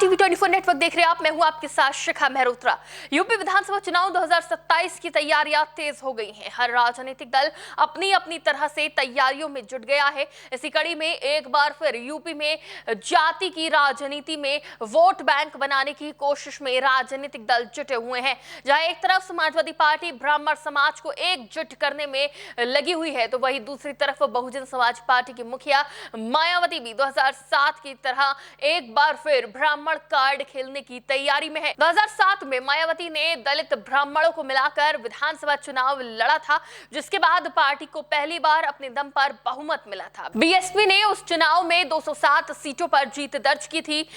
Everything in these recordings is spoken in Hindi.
टीवी 24 नेटवर्क देख रहे हैं आप। मैं हूं आपके साथ शिखा मेहरोत्रा। यूपी विधानसभा चुनाव 2027 की तैयारियां तेज हो गई हैं। हर राजनीतिक दल अपनी अपनी तरह से तैयारियों में जुट गया है। इसी कड़ी में एक बार फिर यूपी में जाति की राजनीति में वोट बैंक बनाने की कोशिश में राजनीतिक दल जुटे हुए हैं। जहां एक तरफ समाजवादी पार्टी ब्राह्मण समाज को एकजुट करने में लगी हुई है, तो वहीं दूसरी तरफ बहुजन समाज पार्टी की मुखिया मायावती भी 2007 की तरह एक बार फिर ब्राह्मण कार्ड खेलने की तैयारी में है। 2007 में मायावती ने दलित ब्राह्मणों को मिलाकर विधानसभा चुनाव लड़ा था, जिसके बाद पार्टी को पहली बार अपने दम पर बहुमत मिला था। बीएसपी ने उस चुनाव में 207 सीटों पर जीत दर्ज की थी।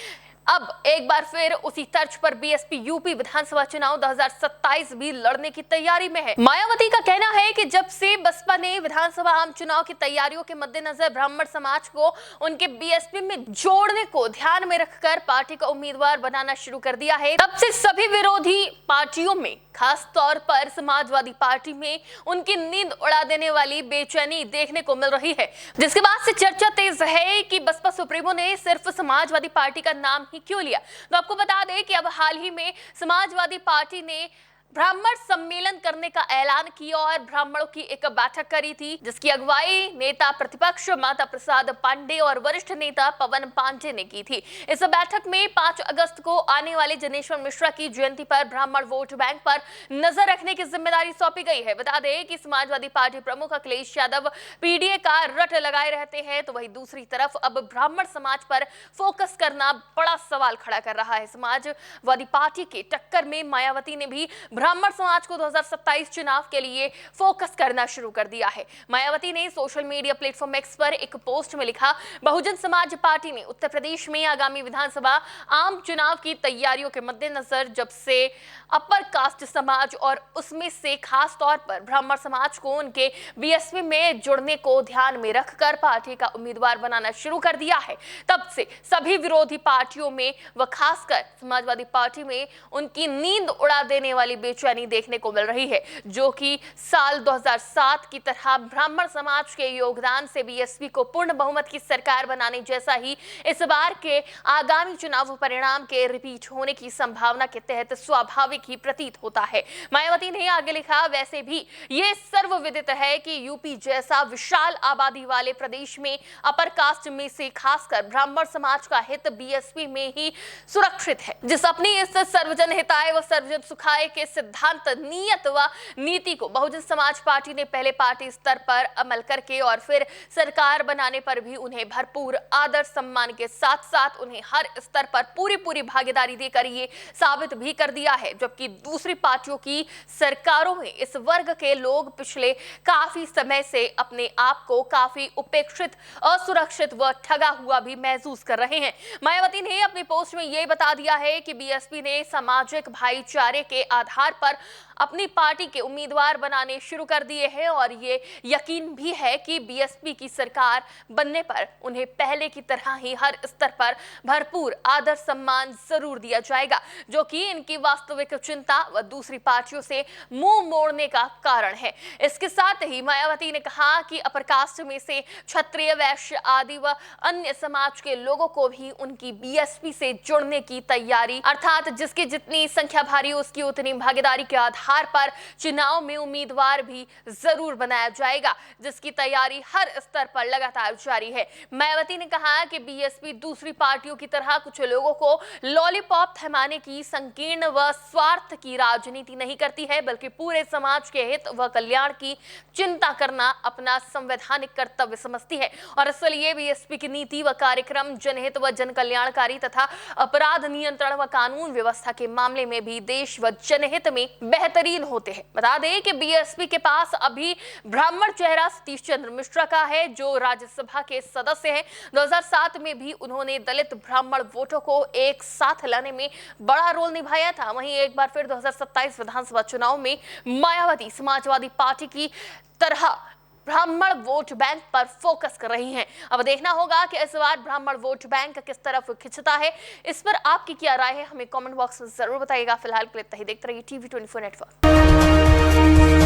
अब एक बार फिर उसी तर्ज पर बीएसपी यूपी विधानसभा चुनाव 2027 भी लड़ने की तैयारी में है। मायावती का कहना है कि जब से बसपा ने विधानसभा आम चुनाव की तैयारियों के मद्देनजर ब्राह्मण समाज को उनके बीएसपी में जोड़ने को ध्यान में रखकर पार्टी का उम्मीदवार बनाना शुरू कर दिया है, तब से सभी विरोधी पार्टियों में, खास तौर पर समाजवादी पार्टी में उनकी नींद उड़ा देने वाली बेचैनी देखने को मिल रही है। जिसके बाद से चर्चा तेज है कि बसपा सुप्रीमो ने सिर्फ समाजवादी पार्टी का नाम ही क्यों लिया। तो आपको बता दें कि अब हाल ही में समाजवादी पार्टी ने ब्राह्मण सम्मेलन करने का ऐलान किया और ब्राह्मणों की एक बैठक करी थी, जिसकी अगुवाई नेता प्रतिपक्ष माता प्रसाद पांडे और वरिष्ठ नेता पवन पांडे ने की थी। इस बैठक में 5 अगस्त को आने वाले जनेश्वर मिश्रा की जयंती पर ब्राह्मण वोट बैंक पर नजर रखने की जिम्मेदारी सौंपी गई है। बता दें कि समाजवादी पार्टी प्रमुख अखिलेश यादव पीडीए का रट लगाए रहते हैं, तो वहीं दूसरी तरफ अब ब्राह्मण समाज पर फोकस करना बड़ा सवाल खड़ा कर रहा है। समाजवादी पार्टी के टक्कर में मायावती ने भी ब्राह्मण समाज को 2027 चुनाव के लिए फोकस करना शुरू कर दिया है। मायावती ने सोशल मीडिया प्लेटफॉर्म एक्स पर एक पोस्ट में लिखा, बहुजन समाज पार्टी ने उत्तर प्रदेश में आगामी विधानसभा आम चुनाव की तैयारियों के मद्देनजर जब से अपर कास्ट समाज और उसमें से खास तौर पर ब्राह्मण समाज को उनके बीएसपी में जुड़ने को ध्यान में रखकर पार्टी का उम्मीदवार बनाना शुरू कर दिया है, तब से सभी विरोधी पार्टियों में व खासकर समाजवादी पार्टी में उनकी नींद उड़ा देने वाली बेचैनी देखने को मिल रही है, जो कि साल 2007 की तरह ब्राह्मण समाज के योगदान से बीएसपी को पूर्ण बहुमत की सरकार बनाने जैसा ही इस बार के आगामी चुनाव परिणाम के रिपीट होने की संभावना के तहत स्वाभाविक ही प्रतीत होता है। मायावती ने आगे लिखा, वैसे भी ये सर्वविदित है कि यूपी जैसा विशाल आबादी वाले प्रदेश में अपर कास्ट में से खासकर ब्राह्मण समाज का हित बीएसपी में ही सुरक्षित है, जिस अपनी इस सर्वजन हिताय व सर्वजन सुखाय के सिद्धांत, नियत व नीति को बहुजन समाज पार्टी ने पहले पार्टी स्तर पर अमल करके और फिर सरकार बनाने पर भी उन्हें भरपूर आदर सम्मान के साथ साथ उन्हें हर स्तर पर पूरी भागीदारी देकर ये साबित भी कर दिया है। जबकि दूसरी पार्टियों की सरकारों में इस वर्ग के लोग पिछले काफी समय से अपने आप को काफी उपेक्षित, असुरक्षित व ठगा हुआ भी महसूस कर रहे हैं। मायावती ने अपनी पोस्ट में ये बता दिया है कि बीएसपी ने सामाजिक भाईचारे के आधार पर अपनी पार्टी के उम्मीदवार बनाने शुरू कर दिए हैं और ये यकीन भी है कि बीएसपी की सरकार बनने पर उन्हें पहले की तरह ही हर स्तर पर भरपूर आदर सम्मान जरूर दिया जाएगा, जो कि इनकी वास्तविक चिंता व दूसरी पार्टियों से मुंह मोड़ने का कारण है। इसके साथ ही मायावती ने कहा कि अपर कास्ट में से क्षत्रिय, वैश्य आदि व अन्य समाज के लोगों को भी उनकी बीएसपी से जुड़ने की तैयारी, अर्थात जिसकी जितनी संख्या भारी उसकी उतनी भागीदारी के आधार पर चुनाव में उम्मीदवार भी जरूर बनाया जाएगा, जिसकी तैयारी हर स्तर पर लगातार जारी है। मायावती ने कहा कि बीएसपी दूसरी पार्टियों की तरह कुछ लोगों को लॉलीपॉप थमाने की संकीर्ण व स्वार्थ की राजनीति नहीं करती है, बल्कि पूरे समाज के हित व कल्याण की चिंता करना अपना संवैधानिक कर्तव्य समझती है और इसलिए बीएसपी की नीति व कार्यक्रम जनहित व जन कल्याणकारी तथा अपराध नियंत्रण व कानून व्यवस्था के मामले में भी देश व जनहित में बेहतरीन होते हैं। बता दें कि बीएसपी के पास अभी ब्राह्मण चेहरा सतीश चंद्र मिश्रा का है, जो राज्यसभा के सदस्य हैं। 2007 में भी उन्होंने दलित ब्राह्मण वोटों को एक साथ लाने में बड़ा रोल निभाया था। वहीं एक बार फिर 2027 विधानसभा चुनाव में मायावती समाजवादी पार्टी की तरह ब्राह्मण वोट बैंक पर फोकस कर रही हैं। अब देखना होगा कि इस बार ब्राह्मण वोट बैंक किस तरफ खिंचता है। इस पर आपकी क्या राय है, हमें कमेंट बॉक्स में जरूर बताइएगा। फिलहाल के लिए देखते रहिए टीवी 24 नेटवर्क।